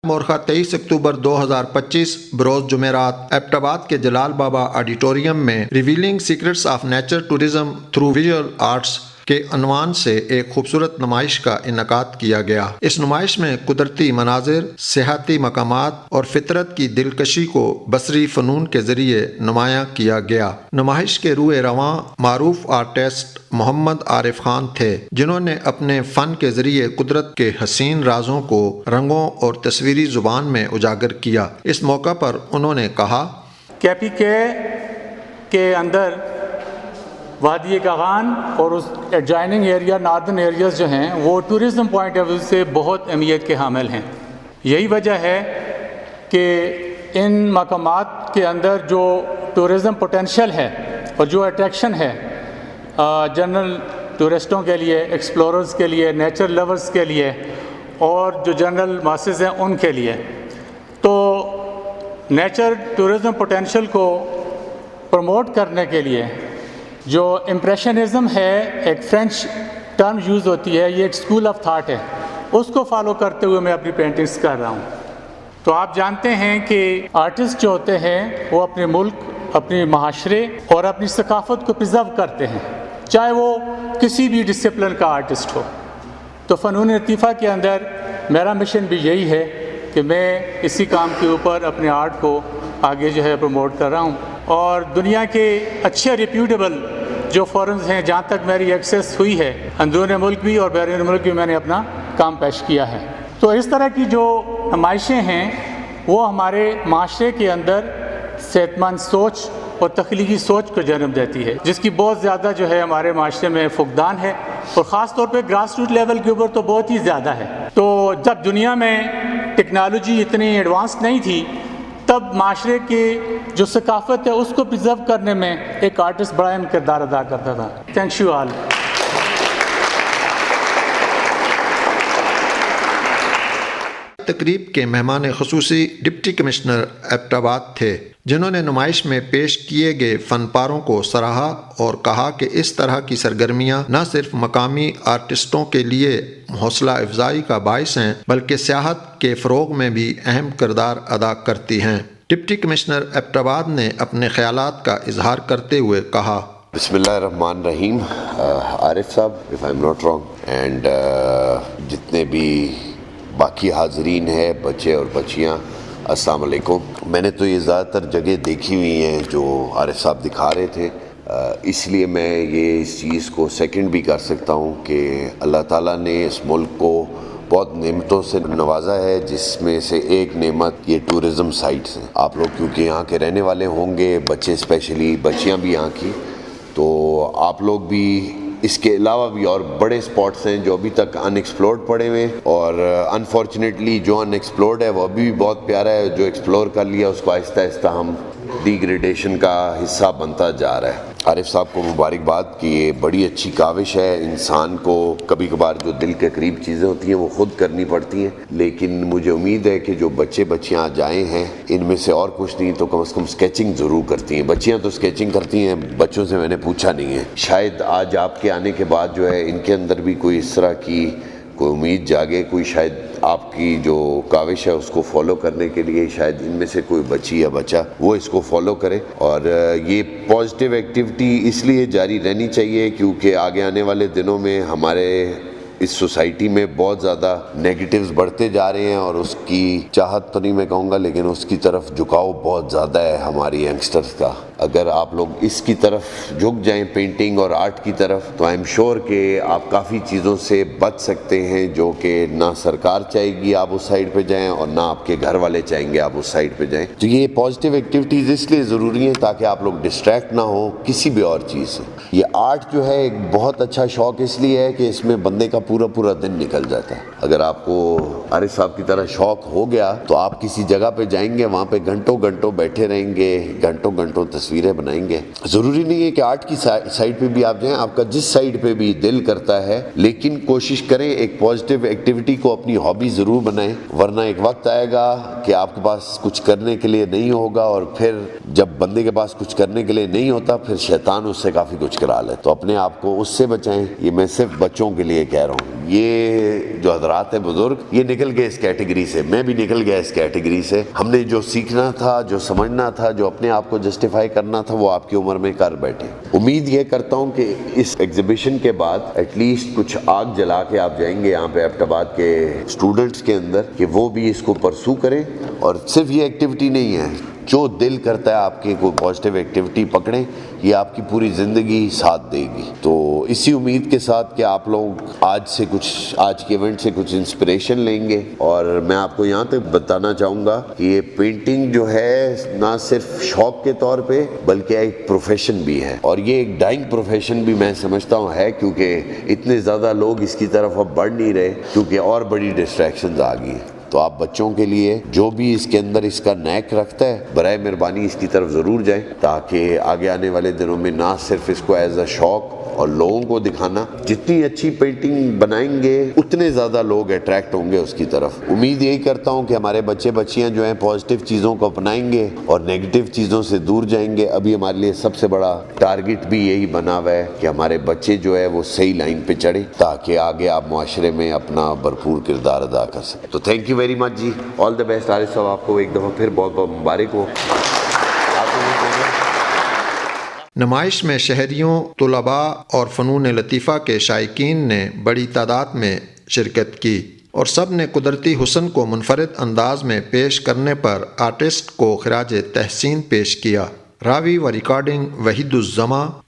مورخہ 23 اکتوبر 2025 بروز جمعرات ایبٹ آباد کے جلال بابا آڈیٹوریم میں revealing secrets of nature tourism through visual arts کے عنوان سے ایک خوبصورت نمائش کا انعقاد کیا گیا۔ اس نمائش میں قدرتی مناظر، سیاحتی مقامات اور فطرت کی دلکشی کو بصری فنون کے ذریعے نمایاں کیا گیا۔ نمائش کے روح رواں معروف آرٹسٹ محمد عارف خان تھے، جنہوں نے اپنے فن کے ذریعے قدرت کے حسین رازوں کو رنگوں اور تصویری زبان میں اجاگر کیا۔ اس موقع پر انہوں نے کہا، KPK کے اندر وادی کاغان اور اس ایڈجائننگ ایریا ناردن ایریاز جو ہیں وہ ٹورزم پوائنٹ آف ویو سے بہت اہمیت کے حامل ہیں۔ یہی وجہ ہے کہ ان مقامات کے اندر جو ٹورزم پوٹینشیل ہے اور جو اٹریکشن ہے جنرل ٹورسٹوں کے لیے، ایکسپلوررز کے لیے، نیچر لورز کے لیے اور جو جنرل ماسز ہیں ان کے لیے، تو نیچر ٹورزم پوٹینشیل کو پروموٹ کرنے کے لیے جو امپریشنزم ہے، ایک فرینچ ٹرم یوز ہوتی ہے، یہ ایک اسکول آف تھاٹ ہے، اس کو فالو کرتے ہوئے میں اپنی پینٹنگز کر رہا ہوں۔ تو آپ جانتے ہیں کہ آرٹسٹ جو ہوتے ہیں وہ اپنے ملک، اپنے معاشرے اور اپنی ثقافت کو پرزرو کرتے ہیں، چاہے وہ کسی بھی ڈسپلن کا آرٹسٹ ہو۔ تو فنون لطیفہ کے اندر میرا مشن بھی یہی ہے کہ میں اسی کام کے اوپر اپنے آرٹ کو آگے جو ہے پروموٹ کر رہا ہوں، اور دنیا کے اچھے ریپیوٹیبل جو فورمز ہیں جہاں تک میری ایکسیس ہوئی ہے، اندرون ملک بھی اور بیرون ملک بھی میں نے اپنا کام پیش کیا ہے۔ تو اس طرح کی جو نمائشیں ہیں وہ ہمارے معاشرے کے اندر صحت مند سوچ اور تخلیقی سوچ کو جنم دیتی ہے، جس کی بہت زیادہ جو ہے ہمارے معاشرے میں فقدان ہے، اور خاص طور پہ گراس روٹ لیول کے اوپر تو بہت ہی زیادہ ہے۔ تو جب دنیا میں ٹیکنالوجی اتنی ایڈوانس نہیں تھی، تب معاشرے کی جو ثقافت ہے اس کو پرزرو کرنے میں ایک آرٹسٹ بڑا اہم کردار ادا کرتا تھا۔ Thank you all. تقریب کے مہمان خصوصی ڈپٹی کمشنر ایبٹ آباد تھے، جنہوں نے نمائش میں پیش کیے گئے فن پاروں کو سراہا اور کہا کہ اس طرح کی سرگرمیاں نہ صرف مقامی آرٹسٹوں کے لیے حوصلہ افزائی کا باعث ہیں بلکہ سیاحت کے فروغ میں بھی اہم کردار ادا کرتی ہیں۔ ڈپٹی کمشنر ایبٹ آباد نے اپنے خیالات کا اظہار کرتے ہوئے کہا، بسم اللہ الرحمن الرحیم۔ عارف صاحب، if I'm not wrong، and جتنے بھی باقی حاضرین ہیں، بچے اور بچیاں، السلام علیکم۔ میں نے تو یہ زیادہ تر جگہ دیکھی ہوئی ہیں جو عارف صاحب دکھا رہے تھے، اس لیے میں یہ اس چیز کو سیکنڈ بھی کر سکتا ہوں کہ اللہ تعالیٰ نے اس ملک کو بہت نعمتوں سے نوازا ہے، جس میں سے ایک نعمت یہ ٹورزم سائٹس ہیں۔ آپ لوگ کیونکہ یہاں کے رہنے والے ہوں گے، بچے اسپیشلی، بچیاں بھی یہاں کی، تو آپ لوگ بھی اس کے علاوہ بھی اور بڑے اسپاٹس ہیں جو ابھی تک ان ایکسپلورڈ پڑے ہوئے ہیں، اور انفارچونیٹلی جو ان ایکسپلورڈ ہے وہ ابھی بھی بہت پیارا ہے، جو ایکسپلور کر لیا اس کو آہستہ آہستہ ہم ڈیگریڈیشن کا حصہ بنتا جا رہا ہے۔ عارف صاحب کو مبارکباد کہ یہ بڑی اچھی کاوش ہے۔ انسان کو کبھی کبھار جو دل کے قریب چیزیں ہوتی ہیں وہ خود کرنی پڑتی ہیں، لیکن مجھے امید ہے کہ جو بچے بچیاں جائیں ہیں ان میں سے اور کچھ نہیں تو کم از کم اسکیچنگ ضرور کرتی ہیں۔ بچیاں تو اسکیچنگ کرتی ہیں، بچوں سے میں نے پوچھا نہیں ہے۔ شاید آج آپ کے آنے کے بعد جو ہے ان کے اندر بھی کوئی اس طرح کی کوئی امید جاگے، کوئی شاید آپ کی جو کاوش ہے اس کو فالو کرنے کے لیے شاید ان میں سے کوئی بچی یا بچہ وہ اس کو فالو کرے، اور یہ پازیٹیو ایکٹیویٹی اس لیے جاری رہنی چاہیے کیونکہ آگے آنے والے دنوں میں ہمارے اس سوسائٹی میں بہت زیادہ نیگیٹیوز بڑھتے جا رہے ہیں، اور اس کی چاہت تو نہیں میں کہوں گا لیکن اس کی طرف جھکاؤ بہت زیادہ ہے ہماری ینگسٹرز کا۔ اگر آپ لوگ اس کی طرف جھک جائیں، پینٹنگ اور آرٹ کی طرف، تو آئی ایم شیور کہ آپ کافی چیزوں سے بچ سکتے ہیں جو کہ نہ سرکار چاہے گی آپ اس سائڈ پہ جائیں اور نہ آپ کے گھر والے چاہیں گے آپ اس سائڈ پہ جائیں۔ تو یہ پازیٹیو ایکٹیویٹیز اس لیے ضروری ہیں تاکہ آپ لوگ ڈسٹریکٹ نہ ہوں کسی بھی اور چیز سے۔ یہ آرٹ جو ہے ایک بہت اچھا شوق اس لیے ہے کہ اس میں بندے کا پورا دن نکل جاتا ہے۔ اگر آپ کو عارف صاحب کی طرح شوق ہو گیا تو آپ کسی جگہ پہ جائیں گے، وہاں پہ گھنٹوں گھنٹوں بیٹھے رہیں گے، گھنٹوں تصویریں بنائیں گے۔ ضروری نہیں ہے کہ آرٹ کی سائڈ پہ بھی آپ جائیں، آپ کا جس سائڈ پہ بھی دل کرتا ہے، لیکن کوشش کریں ایک پازیٹیو ایکٹیویٹی کو اپنی ہابی ضرور بنائیں، ورنہ ایک وقت آئے گا کہ آپ کے پاس کچھ کرنے کے لیے نہیں ہوگا، اور پھر جب بندے کے پاس کچھ کرنے کے لیے نہیں ہوتا پھر شیطان اس سے کافی کچھ کرا لے۔ تو اپنے آپ کو اس سے بچائیں، یہ میں صرف بچوں کے لیے کہہ رہا ہوں۔ یہ جو حضرات ہیں بزرگ یہ نکل گئے اس کیٹیگری سے, میں بھی نکل گیا اس کیٹیگری سے. ہم نے جو سیکھنا تھا, جو سمجھنا تھا, جو اپنے آپ کو جسٹیفائی کرنا تھا وہ آپ کی عمر میں کر بیٹھے. امید یہ کرتا ہوں کہ اس ایگزیبیشن کے بعد ایٹ لیسٹ کچھ آگ جلا کے آپ جائیں گے یہاں پہ ایبٹ آباد کے اسٹوڈنٹس کے اندر کہ وہ بھی اس کو پرسو کریں. اور صرف یہ ایکٹیویٹی نہیں ہے, جو دل کرتا ہے آپ کی کوئی پازیٹیو ایکٹیویٹی پکڑیں, یہ آپ کی پوری زندگی ساتھ دے گی. تو اسی امید کے ساتھ کہ آپ لوگ آج کے ایونٹ سے کچھ انسپریشن لیں گے. اور میں آپ کو یہاں تک بتانا چاہوں گا کہ یہ پینٹنگ جو ہے نہ صرف شوق کے طور پہ بلکہ ایک پروفیشن بھی ہے, اور یہ ایک ڈائنگ پروفیشن بھی میں سمجھتا ہوں ہے, کیونکہ اتنے زیادہ لوگ اس کی طرف اب بڑھ نہیں رہے کیونکہ اور بڑی ڈسٹریکشنز آ گئی ہیں. تو آپ بچوں کے لیے جو بھی اس کے اندر اس کا نیک رکھتا ہے برائے مہربانی اس کی طرف ضرور جائیں, تاکہ آگے آنے والے دنوں میں نہ صرف اس کو ایز اے شوق اور لوگوں کو دکھانا, جتنی اچھی پینٹنگ بنائیں گے اتنے زیادہ لوگ اٹریکٹ ہوں گے اس کی طرف. امید یہی کرتا ہوں کہ ہمارے بچے بچیاں جو ہیں پازیٹیو چیزوں کو اپنائیں گے اور نیگیٹو چیزوں سے دور جائیں گے. ابھی ہمارے لیے سب سے بڑا ٹارگٹ بھی یہی بنا ہوا ہے کہ ہمارے بچے جو ہے وہ صحیح لائن پہ چڑھیں تاکہ آگے آپ معاشرے میں اپنا بھرپور کردار ادا کر سکیں. تو تھینک یو ویری مچ جی, آل دا بیسٹ. عارف صاحب آپ کو ایک دفعہ پھر بہت بہت مبارک ہو. نمائش میں شہریوں، طلباء اور فنون لطیفہ کے شائقین نے بڑی تعداد میں شرکت کی اور سب نے قدرتی حسن کو منفرد انداز میں پیش کرنے پر آرٹسٹ کو خراج تحسین پیش کیا. راوی و ریکارڈنگ وحید الزماں.